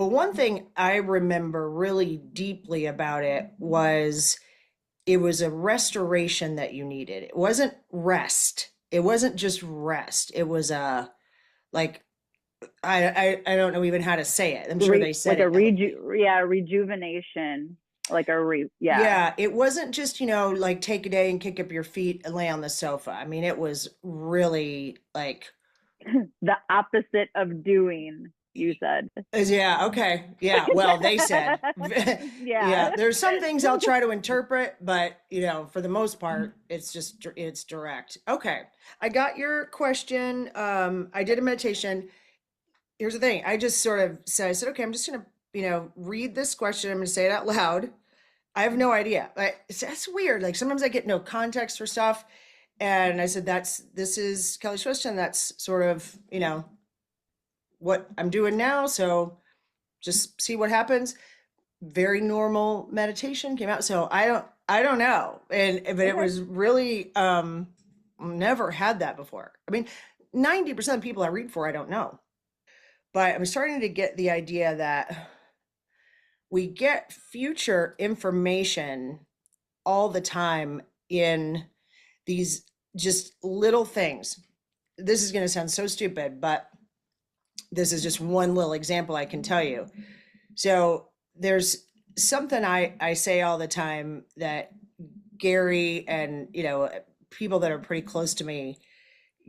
But one thing I remember really deeply about it was a restoration that you needed. It wasn't rest. It wasn't just rest. It was a like I don't know even how to say it. I'm sure they said Like a it. rejuvenation, like yeah. Yeah, it wasn't just, like take a day and kick up your feet and lay on the sofa. I mean, it was really like, The opposite of doing, you said. yeah, okay. Yeah, well, they said. Yeah. Yeah, there's some things I'll try to interpret, but, for the most part, it's direct. Okay. I got your question. I did a meditation. Here's the thing. I just sort of said, I said, okay, I'm just going to, read this question. I'm going to say it out loud. I have no idea. That's weird. Like sometimes I get no context for stuff. And I said, this is Kelly's question. That's sort of, what I'm doing now. So just see what happens. Very normal meditation came out. So I don't know. But it Okay. was really, never had that before. I mean, 90% of people I read for, I don't know, but I'm starting to get the idea that we get future information all the time in these just little things. This is going to sound so stupid, but this is just one little example I can tell you. So there's something I say all the time that Gary and, people that are pretty close to me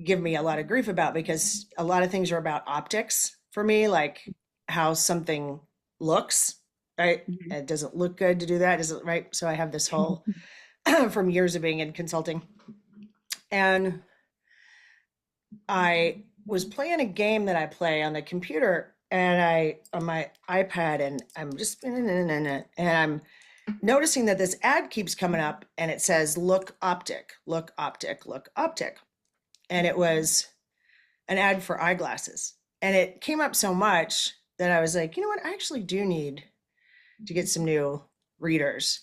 give me a lot of grief about, because a lot of things are about optics for me, like how something looks, right? Mhm. It doesn't look good to do that, is it right? So I have this whole from years of being in consulting. And I was playing a game that I play on the computer and I on my iPad, and I'm just and I'm noticing that this ad keeps coming up and it says look optic, look optic, look optic. And it was an ad for eyeglasses. And it came up so much that I was like, you know what? I actually do need to get some new readers.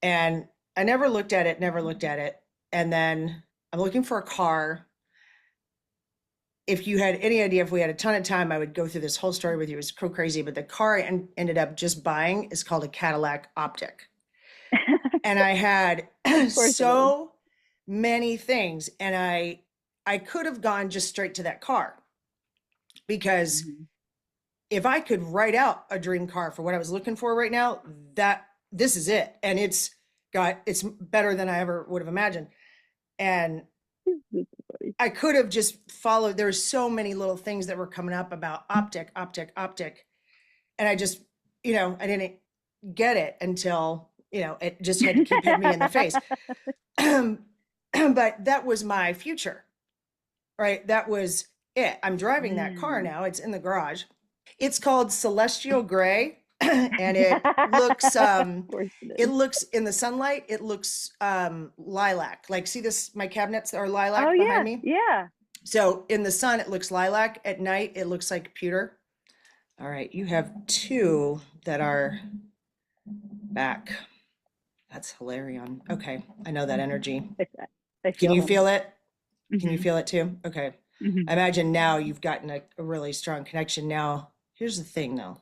And I never looked at it, never looked at it. And then I'm looking for a car. If you had any idea, if we had a ton of time, I would go through this whole story with you. It was so crazy. But the car I ended up just buying is called a Cadillac Optic. And I had Of course it is. so many things. And I could have gone just straight to that car, because Mhm. if I could write out a dream car for what I was looking for right now, that this is it. And it's better than I ever would have imagined. And That's funny. I could have just followed. There's so many little things that were coming up about optic, optic, optic. And I just, I didn't get it until, it just had to keep hitting me in the face. But that was my future, right? That was it. I'm driving that car Mm. now. It's in the garage. It's called Celestial Gray. And Of course it it is. looks in the sunlight, it looks lilac. Like, see this, my cabinets are Oh lilac behind yeah, me. yeah. So in the sun it looks lilac, at night it looks like pewter. All right, you have two that are back. That's Hilarion. Okay, I know that energy. I, I Can feel you him. feel it? Can you Hmm. feel it too? Okay. Hmm. I imagine now you've gotten a really strong connection. Now, here's the thing though.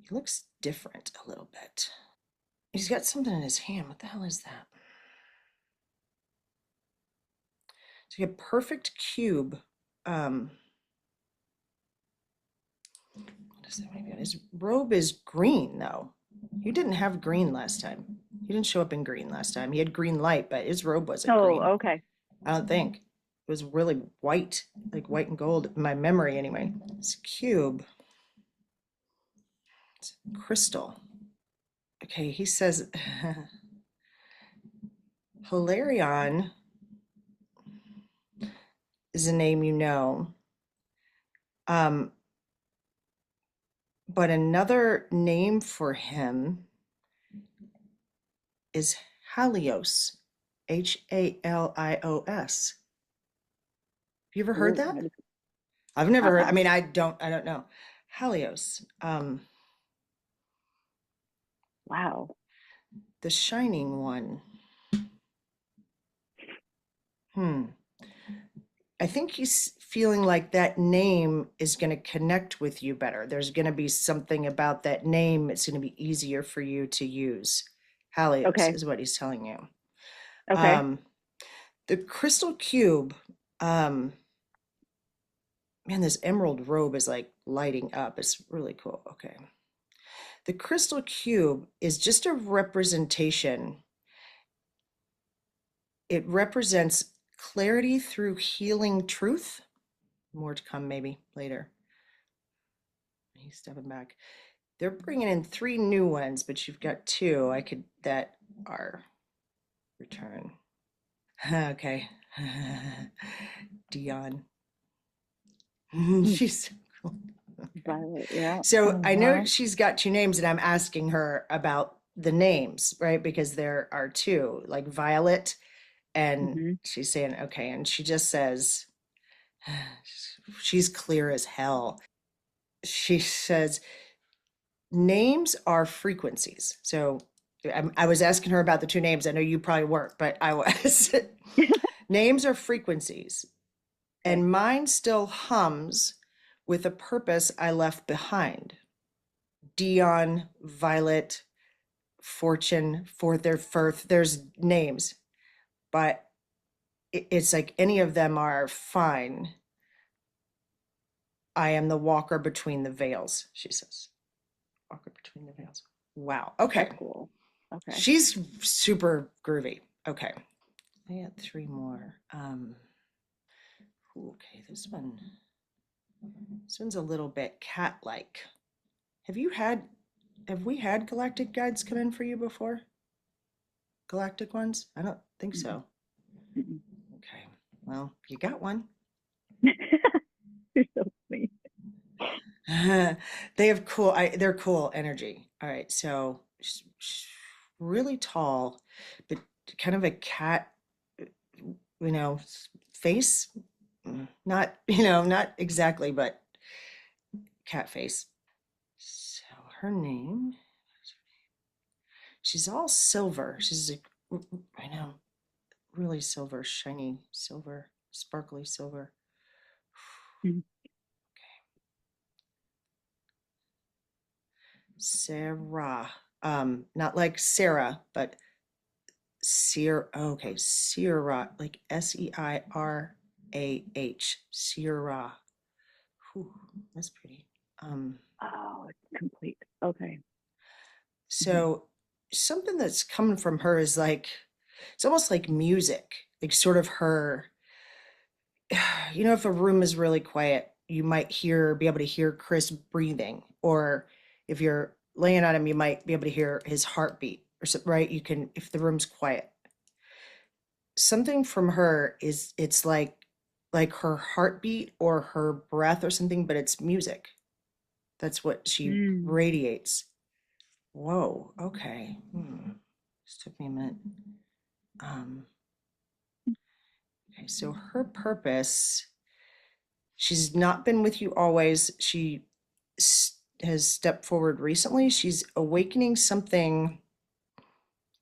He looks different a little bit. He's got something in his hand. What the hell is that? It's like a perfect cube. What is that? Maybe his robe is green though. He didn't have green last time. He didn't show up in green last time. He had green light, but his robe wasn't Oh, green. okay. I don't think. It was really white, like white and gold in my memory anyway. It's a cube. It's crystal. Okay, he says Hilarion is a name you know. Um, but another name for him is Halios, Halios. Have you ever heard Ooh, that? I've never heard. I uh-uh. mean, I don't know. Halios, Wow. the shining one. Hmm. I think he feeling like that name is going to connect with you better. There's going to be something about that name. It's going to be easier for you to use. Halios Okay. is what he's telling you. Okay. Um, the crystal cube, man, this emerald robe is like lighting up. It's really cool. Okay. The crystal cube is just a representation. It represents clarity through healing truth. More to come maybe later. He's stepping back. They're bringing in 3 new ones, but you've got 2 that are return. Okay. Dion. She's so cool. Violet. Yeah. So I know Uh-huh. she's got 2 names, and I'm asking her about the names, right? Because there are 2, like Violet, and Mm-hmm. she's saying, okay, and she just says, she's clear as hell. She says, names are frequencies. So I was asking her about the 2 names. I know you probably weren't, but I was. Names are frequencies, Okay. and mine still hums with a purpose I left behind. Dion, Violet, Fortune, Firth, there's names, but it's like any of them are fine. I am the walker between the veils, she says. Walker between the veils. Wow. Okay. Cool. Okay. She's super groovy. Okay. I got 3 more. Okay, this one's a little bit cat-like. Have we had galactic guides come in for you before? Galactic ones? I don't think Mm-mm. so. Mm-mm. Okay. Well, you got one. You're so sweet. They have they're cool energy. All right, so really tall, but kind of a cat, you know, face. Not, not exactly, but cat face. So her name, she's all silver. She's I know, really silver, shiny silver, sparkly silver. Mm. Sarah. Not like Sarah, but Seir. Okay, Seirah, like Seirah. Seirah. Whew, that's pretty. Um, Oh, it's complete. Okay. Mm-hmm. so something that's coming from her is like it's almost like music, like sort of her. If a room is really quiet, you might be able to hear Chris breathing, or if you're laying on him, you might be able to hear his heartbeat, or something, right? You can, if the room's quiet. Something from her is it's like her heartbeat or her breath or something, but it's music. That's what she Mm. radiates. Whoa, okay. This took me a minute. Um, okay, so her purpose, she's not been with you always. She has stepped forward recently. She's awakening something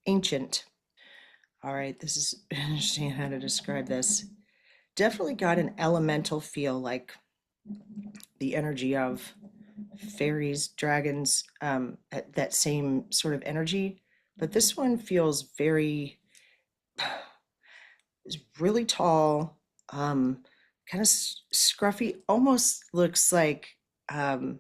ancient. All right, this is interesting how to describe this. Definitely got an elemental feel, like the energy of fairies, dragons, that same sort of energy. But this one feels very, is really tall, kind of scruffy, almost looks like um,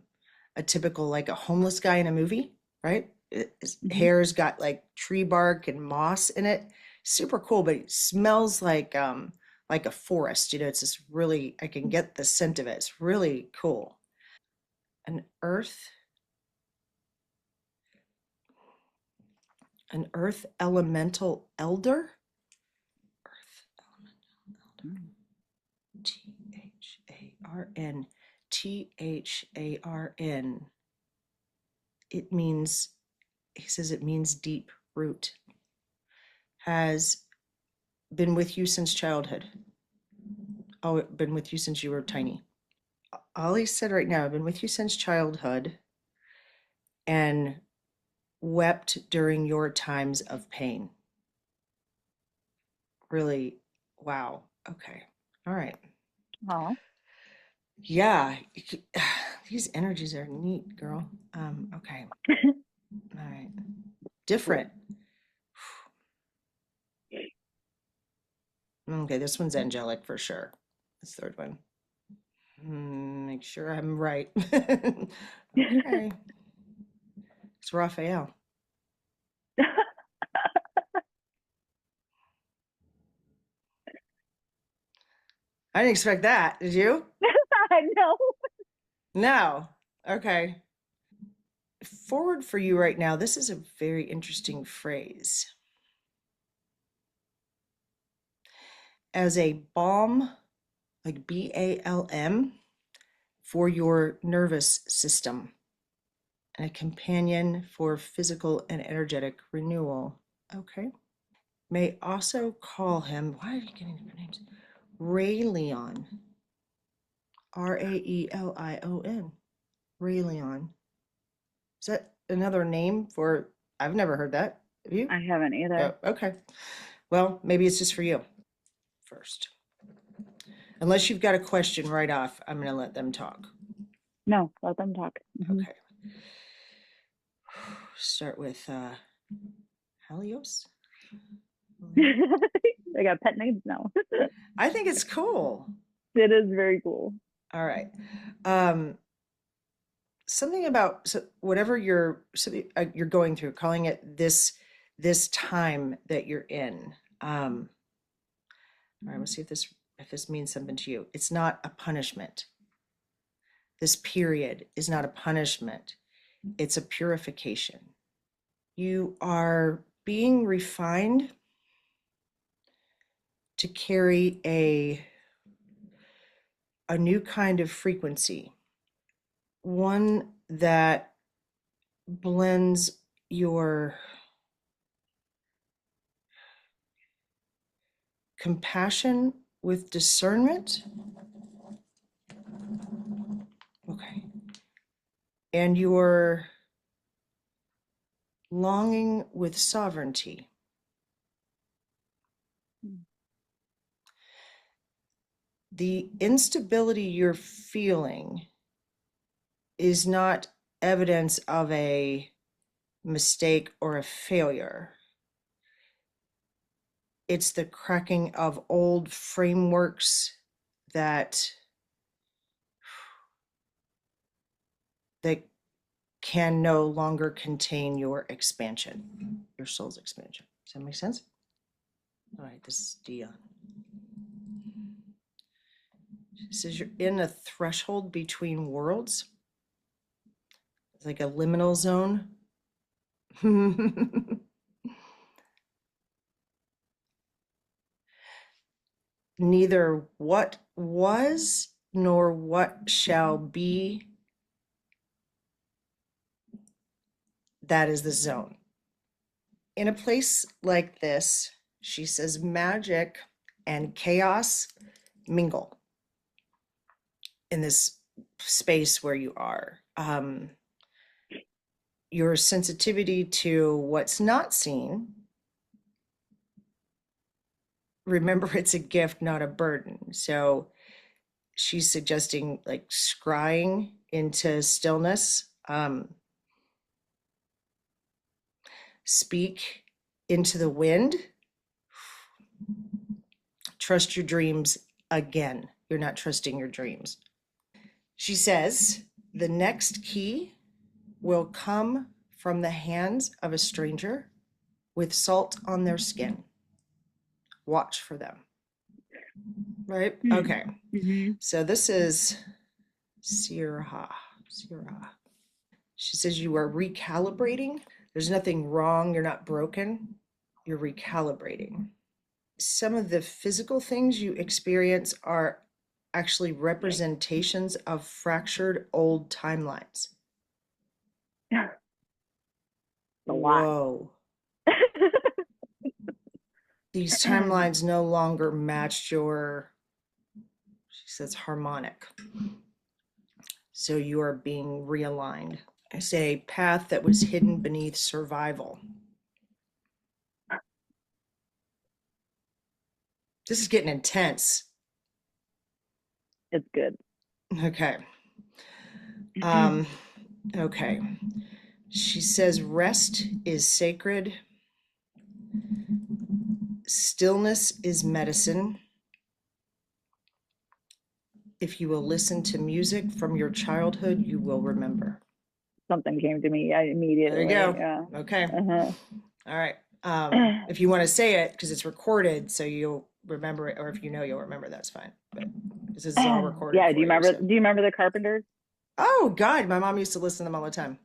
a typical, like a homeless guy in a movie, right? His Mm-hmm. hair's got like tree bark and moss in it. Super cool, but it smells like a forest. It's this really, I can get the scent of it. It's really cool. An earth an earth elemental elder. Earth elemental elder. Mm. Tharn. Tharn. It means, he says it means deep root. Has been with you since childhood. Oh, been with you since you were tiny. Ollie said right now, I've been with you since childhood and wept during your times of pain. Really, wow. Okay. All right. Oh. Yeah, these energies are neat, girl. Okay. All right. Cool. Different. Okay, this one's angelic for sure. This third one. Make sure I'm right. Okay. It's Raphael. I didn't expect that. Did you? I know. No. Okay. Forward for you right now. This is a very interesting phrase. As a balm, like BALM, for your nervous system, and a companion for physical and energetic renewal. Okay. May also call him, why are you getting different names? Raelion. Raelion. Raelion. Is that another name for? I've never heard that. Have you? I haven't Oh, either. okay. Well, maybe it's just for you first. Unless you've got a question right off, I'm going to let them talk. No, let them talk. Hmm. Okay. Start with Helios. They got pet names now. I think it's cool. It is very cool. All right. Um, Something about whatever you're going through, calling it this time that you're in. All right, let's see if this means something to you. It's not a punishment. This period is not a punishment. It's a purification. You are being refined to carry a new kind of frequency, one that blends your compassion with discernment. Okay. And your longing with sovereignty. The instability you're feeling is not evidence of a mistake or a failure. It's the cracking of old frameworks that that can no longer contain your expansion, your soul's expansion. Does that make sense? All right, this is Dion. She says you're in a threshold between worlds. It's like a liminal zone. Neither what was nor what shall be, that is the zone. In a place like this, she says magic and chaos mingle in this space where you are. Your sensitivity to what's not seen, remember, it's a gift, not a burden. So she's suggesting like scrying into stillness, speak into the wind, trust your dreams again. You're not trusting your dreams. She says the next key will come from the hands of a stranger with salt on their skin. Watch for them. Right? Okay. Mm-hmm. So this is Sirha. Sirha. She says you are recalibrating. There's nothing wrong. You're not broken. You're recalibrating. Some of the physical things you experience are actually representations of fractured old timelines. A lot. Whoa. These timelines no longer matched your, she says, harmonic. So you are being realigned. It's a path that was hidden beneath survival. This is getting intense. It's good. Okay. Um, okay. She says rest is sacred. Stillness is medicine. If you will listen to music from your childhood, you will remember. Something came to me There you immediately. go. Yeah. Okay. Uh-huh. All right. If you want to say it, because it's recorded, so you'll remember it, or if you know you'll remember, that's fine. But this is all recorded Yeah. for you. So. Do you remember the Carpenters? Oh God, my mom used to listen to them all the time.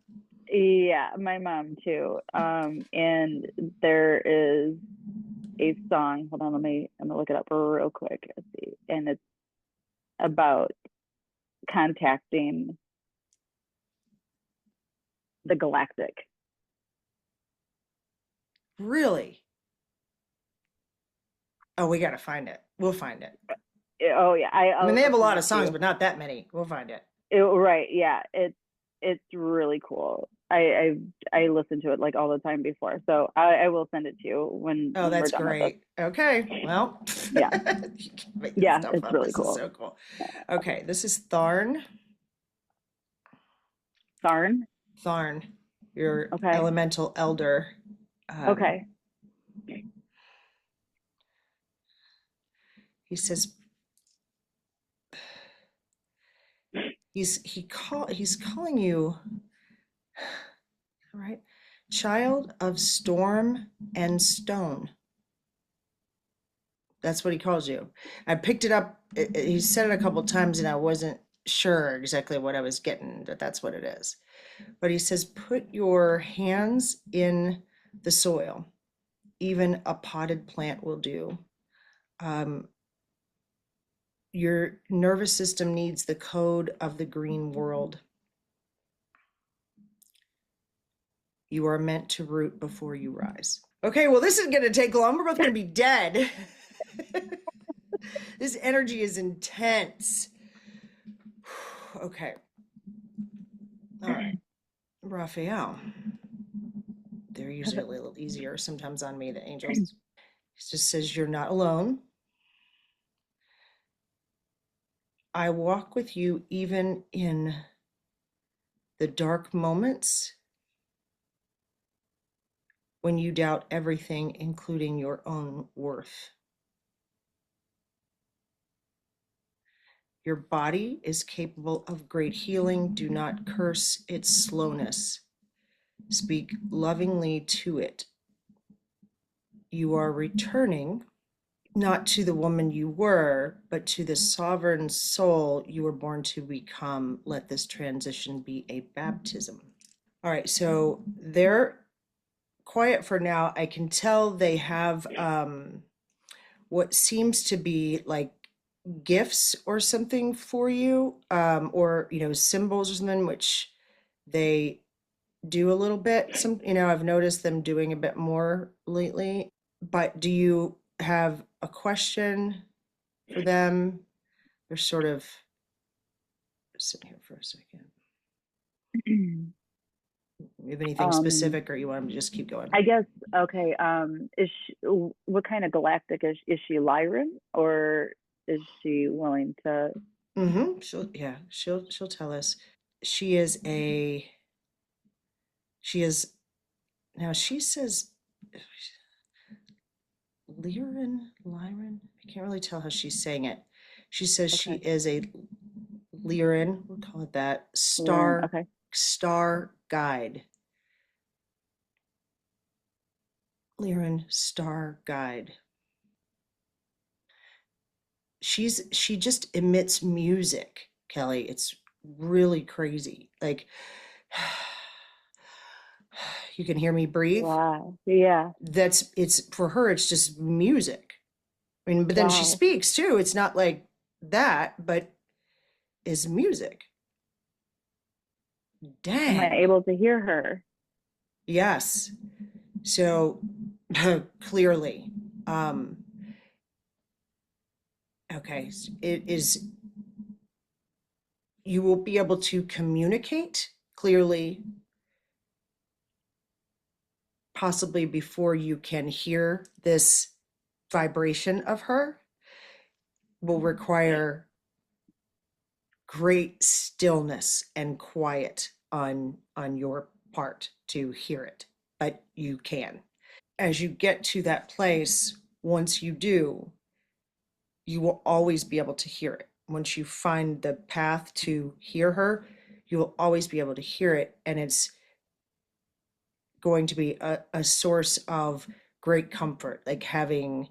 Yeah, my mom too. And there is a song. Hold on, I'm gonna look it up real quick. Let's see. And it's about contacting the Galactic. Really? Oh, we gotta find it. We'll find it. Oh yeah, I mean, they have I'll a send lot it of to songs, you. but not that many. We'll find it. Right, yeah, it's really cool. I listened to it like all the time before, so I will send it to you Oh, when we're that's done with this. great. Okay. Well, Yeah, you can make this yeah, stuff it's up. really This is cool. so cool. Okay, this is Tharn. Sarn. Tharn, your Okay, elemental elder. Um, okay. he says he's calling you, right? Child of storm and stone. That's what he calls you. I picked it up. He said it a couple times, and I wasn't sure exactly what I was getting. That's what it is. But he says, put your hands in the soil. Even a potted plant will do. Um, your nervous system needs the code of the green world. You are meant to root before you rise. Okay, well, this is going to take long. We're both going to be dead. This energy is intense. Okay. All right. Raphael. They're usually a little easier sometimes on me, the angels. It just says, you're not alone. I walk with you even in the dark moments when you doubt everything, including your own worth. Your body is capable of great healing. Do not curse its slowness. Speak lovingly to it. You are returning not to the woman you were, but to the sovereign soul you were born to become. Let this transition be a baptism. All right, so they're quiet for now. I can tell they have what seems to be like gifts or something for you, or symbols or something, which they do a little bit. I've noticed them doing a bit more lately. But do you have a question for them? They're sort of sit here for a second. You have anything um, specific, or you want them to just keep going? I guess okay. Is she, what kind of galactic is she? Lyran, or is she willing to? Mm-hmm. She'll tell us. She is a she is now she says Lyran. I can't really tell how she's saying it. She says she Okay, is a Lyran, we'll call it that, Lyran. star Okay, star guide. Lyran star guide. She just emits music, Kelly. It's really crazy. Like you can hear me breathe. wow, yeah, It's for her, it's just music. I mean, but then she wow. speaks too. It's not like that, but is music. Am I Dang. able to hear her? Yes. So clearly. Um, okay. It is, you will be able to communicate clearly, possibly before you can hear this vibration of her, will require great stillness and quiet on your part to hear it, but you can. As you get to that place, once you do, you will always be able to hear it. Once you find the path to hear her, you will always be able to hear it. And it's going to be a source of great comfort, like having,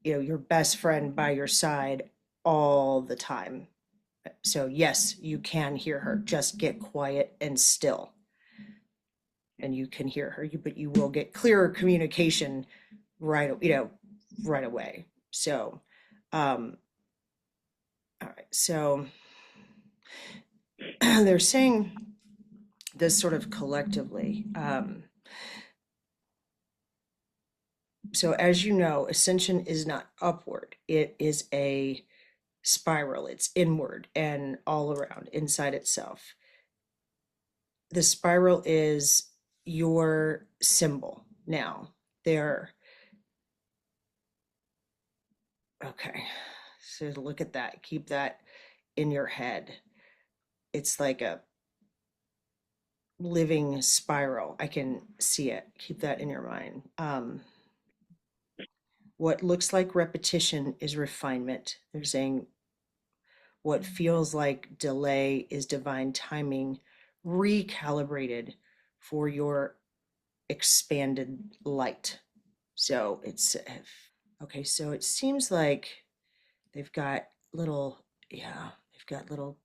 your best friend by your side all the time. So yes, you can hear her. Just get quiet and still, and you can hear her. But you will get clearer communication right away. So, all right. So they're saying this sort of collectively. So as you know, ascension is not upward; it is a spiral. It's inward and all around inside itself. The spiral is your symbol now. There. Okay. So look at that. Keep that in your head. It's like a living spiral. I can see it. Keep that in your mind. What looks like repetition is refinement. They're saying what feels like delay is divine timing, recalibrated for your expanded light. So it's okay. So it seems like they've got little, yeah, they've got little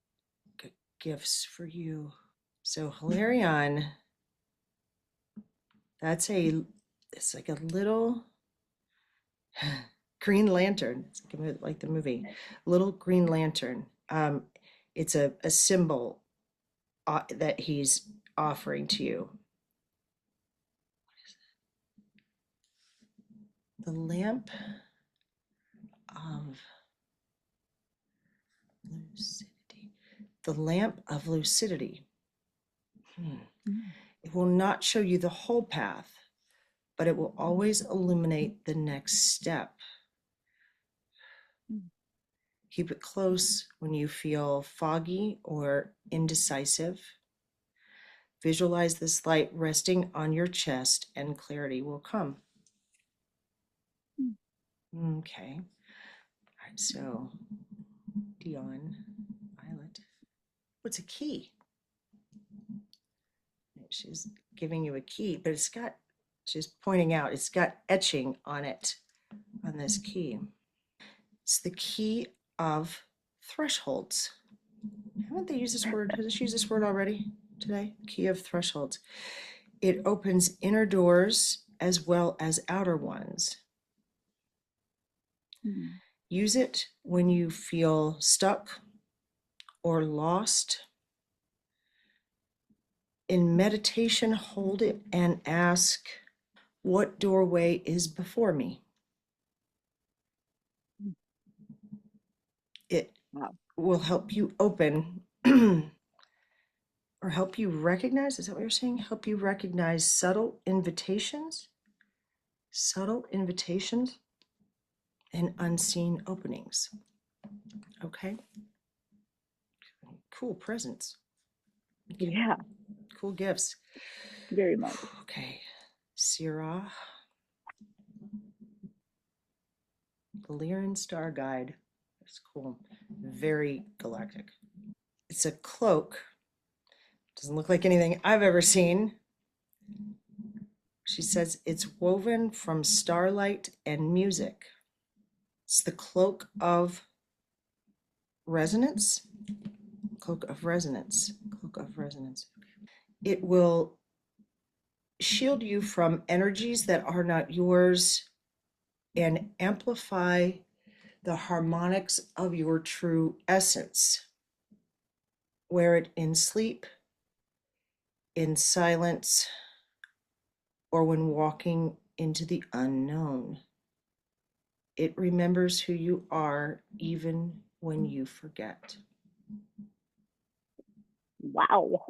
gifts for you. So Hilarion, it's like a little green lantern. It's like the movie, little green lantern. It's a symbol that he's offering to you. The lamp of lucidity. The lamp of lucidity. It will not show you the whole path, but it will always illuminate the next step. Keep it close when you feel foggy or indecisive. Visualize this light resting on your chest and clarity will come. Okay. All right, so Dion, Violet. What's a key? She's giving you a key, but she's pointing out, it's got etching on it, on this key. It's the key of thresholds. Haven't they used this word? Has she used this word already today? Key of thresholds. It opens inner doors as well as outer ones. Use it when you feel stuck or lost. In meditation, hold it and ask, what doorway is before me? It will help you open or help you recognize, is that what you're saying? Help you recognize subtle invitations and unseen openings. Okay. Cool presents. Yeah. Cool gifts. Very much. Okay. Syrah. The Lyran Star Guide. That's cool. Very galactic. It's a cloak. Doesn't look like anything I've ever seen. She says it's woven from starlight and music. It's the cloak of resonance. Cloak of resonance. Cloak of resonance. It will shield you from energies that are not yours and amplify the harmonics of your true essence. Wear it in sleep, in silence, or when walking into the unknown. It remembers who you are even when you forget. Wow.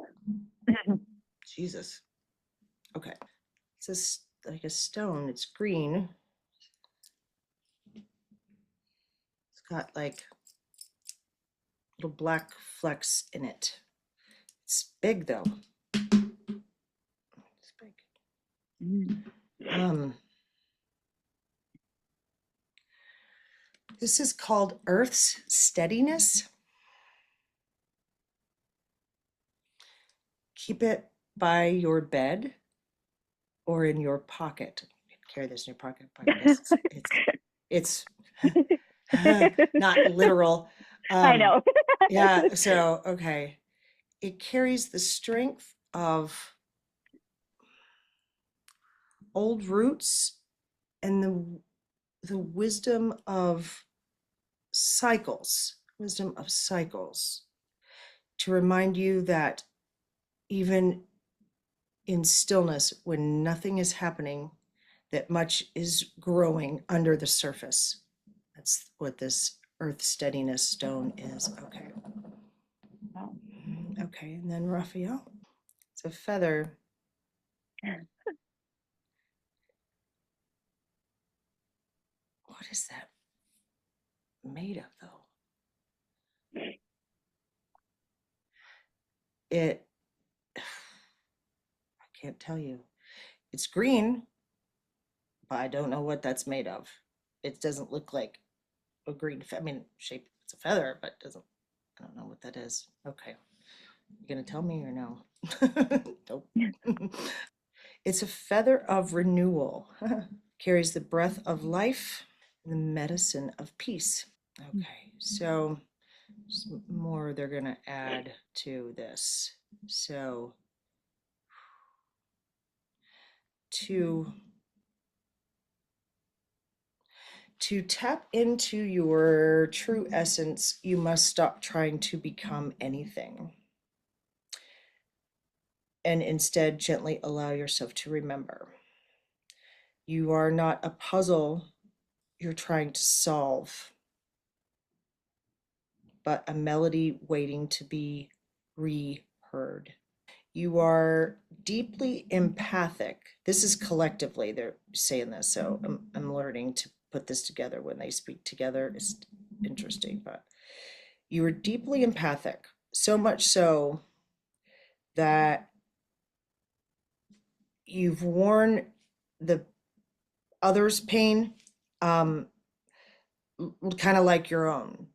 Jesus. Okay. It's like a stone. It's green. It's got like little black flecks in it. It's big though. It's big. This is called Earth's steadiness. Keep it by your bed or in your pocket. You can carry this in your pocket, but it's not literal. I know. Yeah, so, okay. It carries the strength of old roots and the wisdom of cycles, to remind you that even in stillness, when nothing is happening, that much is growing under the surface. That's what this earth steadiness stone is. Okay. Wow. Okay, and then Raphael. It's a feather. What is that made of, though? I can't tell you. It's green, but I don't know what that's made of. It doesn't look like a green, I mean, shape, it's a feather, but I don't know what that is. Okay. You gonna tell me or no? Nope. It's a feather of renewal. Carries the breath of life and the medicine of peace. Okay, so some more they're gonna add to this. So to tap into your true essence, you must stop trying to become anything and instead gently allow yourself to remember. You are not a puzzle you're trying to solve, but a melody waiting to be reheard. You are deeply empathic. This is collectively, they're saying this, so I'm learning to put this together when they speak together. It's interesting, but you are deeply empathic, so much so that you've worn the other's pain kind of like your own.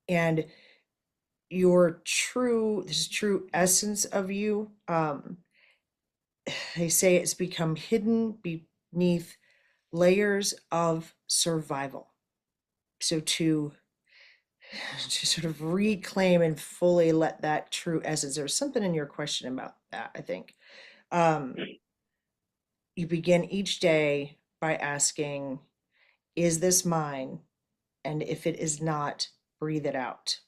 And this true essence of you, they say it's become hidden beneath layers of survival. So to sort of reclaim and fully let that true essence, there's something in your question about that, I think. You begin each day by asking, is this mine? And if it is not, breathe it out.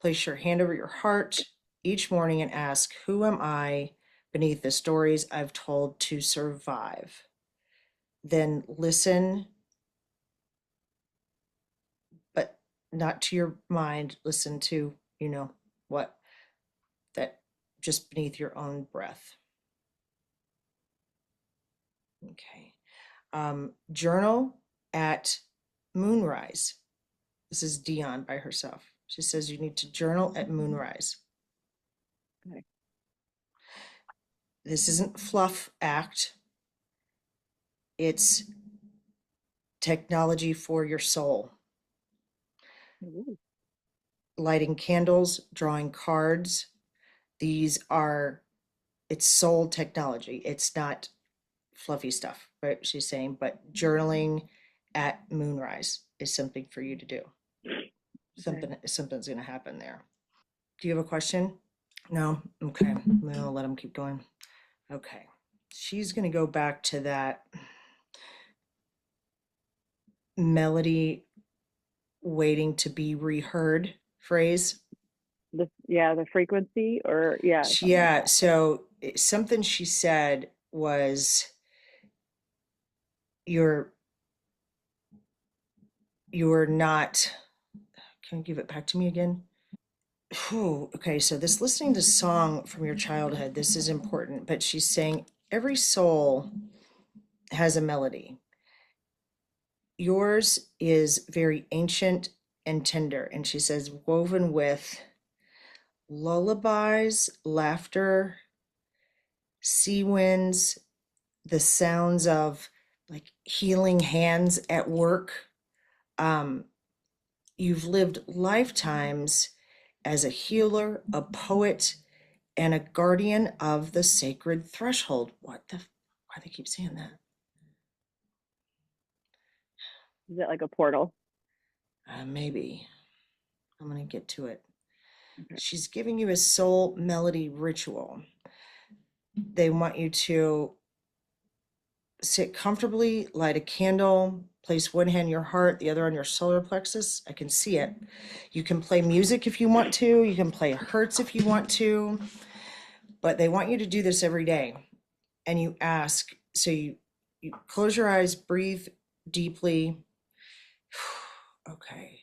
Place your hand over your heart each morning and ask, who am I beneath the stories I've told to survive? Then listen, but not to your mind. Listen to, what that just beneath your own breath. Okay. Journal at moonrise. This is Dion by herself. She says you need to journal at moonrise. Okay. This isn't fluff act. It's technology for your soul. Ooh. Lighting candles, drawing cards. It's soul technology. It's not fluffy stuff, right? She's saying, but journaling at moonrise is something for you to do. Something's going to happen there. Do you have a question? No? Okay. We'll let him keep going. Okay. She's going to go back to that melody waiting to be reheard phrase. The frequency, or Yeah. like So something she said was you're not, can you give it back to me again? Whew, okay, so this listening to song from your childhood, this is important, but she's saying every soul has a melody. Yours is very ancient and tender. And she says, woven with lullabies, laughter, sea winds, the sounds of like healing hands at work. Um, you've lived lifetimes as a healer, a poet, and a guardian of the sacred threshold. What the? Why they keep saying that? Is it like a portal? Maybe. I'm going to get to it. Okay. She's giving you a soul melody ritual. They want you to sit comfortably, light a candle, place one hand on your heart, the other on your solar plexus. I can see it. You can play music if you want to. You can play Hertz if you want to. But they want you to do this every day. And you ask, so you close your eyes, breathe deeply. Okay.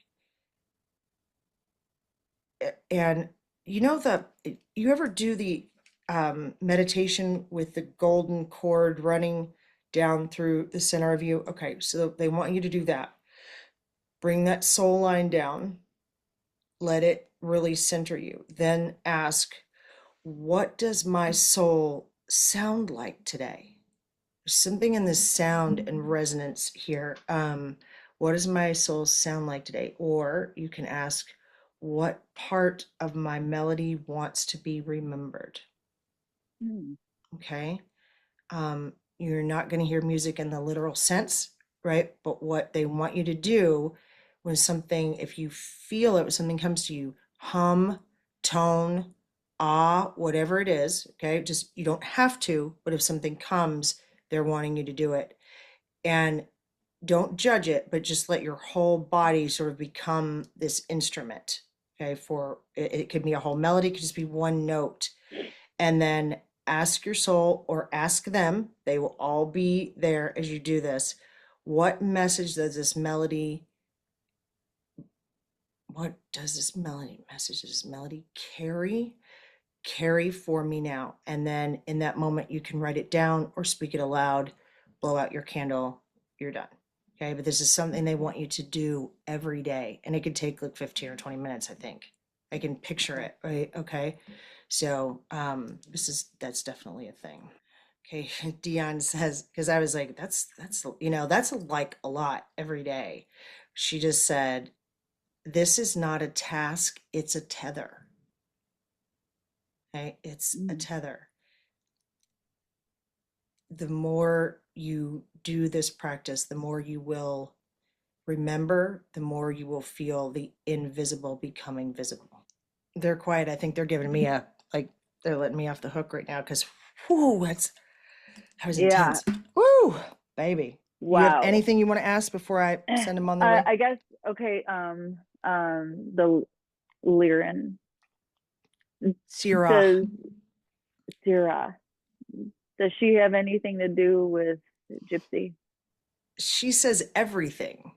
And you know you ever do the meditation with the golden cord running down through the center of you? Okay, so they want you to do that. Bring that soul line down. Let it really center you. Then ask, what does my soul sound like today? There's something in this sound and resonance here. What does my soul sound like today? Or you can ask, what part of my melody wants to be remembered? Mm. Okay. You're not going to hear music in the literal sense, right? But what they want you to do when something, if you feel it, when something comes to you, hum, tone, ah, whatever it is, okay? Just, you don't have to, but if something comes, they're wanting you to do it. And don't judge it, but just let your whole body sort of become this instrument, okay? For it could be a whole melody, it could just be one note. And then ask your soul or ask them, they will all be there as you do this. What message does this melody, what does this melody message, does this melody carry for me now? And then in that moment, you can write it down or speak it aloud, blow out your candle, you're done. Okay, but this is something they want you to do every day. And it could take like 15 or 20 minutes, I think. I can picture it, right? Okay. So that's definitely a thing. Okay, Dion says, because I was like, that's like a lot every day. She just said, this is not a task, it's a tether. Okay, it's a Mm. tether. The more you do this practice, the more you will remember, the more you will feel the invisible becoming visible. They're quiet. I think they're giving me they're letting me off the hook right now because, whoo, that was Yeah. intense. Woo, baby. You have Wow. anything you want to ask before I send them on their way? I guess okay. The Lyran Syrah. does Syrah. Does she have anything to do with Gypsy? She says everything.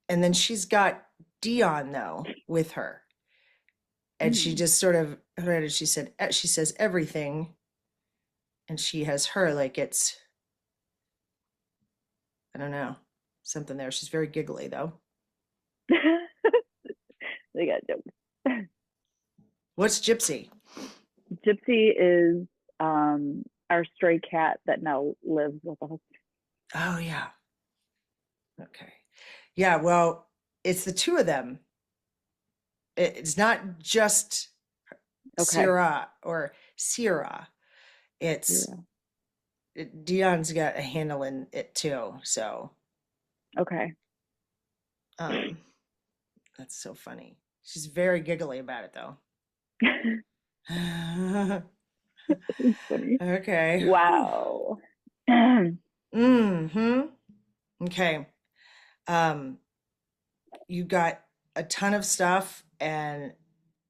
And then she's got Dion, though, with her. And she Mm. just sort of, she says everything. And she has her, like it's, I don't know, something there. She's very giggly, though. They got jokes. What's Gypsy? Gypsy is our stray cat that now lives with us. Oh, yeah. Okay. Yeah, well, it's the two of them. It's not just Okay. Syrah or Syrah. It's Yeah. Dion's got a handle in it too. So Okay. um that's so funny. She's very giggly about it though. Funny. Okay. Whew. Wow. Mm-hmm. Okay. Um, you got a ton of stuff, and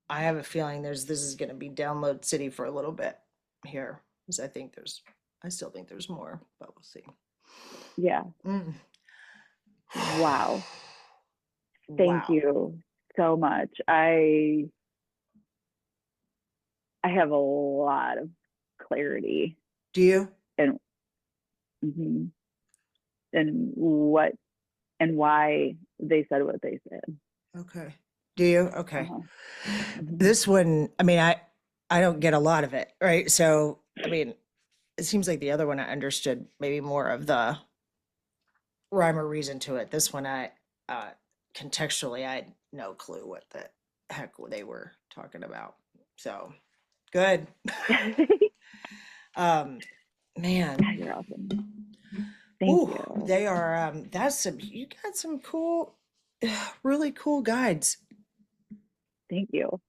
I have a feeling this is gonna be download city for a little bit here. Because I still think there's more, but we'll see. Yeah. Mm. Wow. Thank Wow. you so much. I have a lot of clarity Do you? and mhm, and what and why they said what they said. Okay. Do you? Okay. Uh-huh. Mm-hmm. This one, I mean, I don't get a lot of it, right? So, I mean, it seems like the other one I understood maybe more of the rhyme or reason to it. This one uh contextually I had no clue what the heck they were talking about. So, good. Um man. You're awesome. Thank Ooh, you. they are that's some you got some cool really cool guides. Thank you.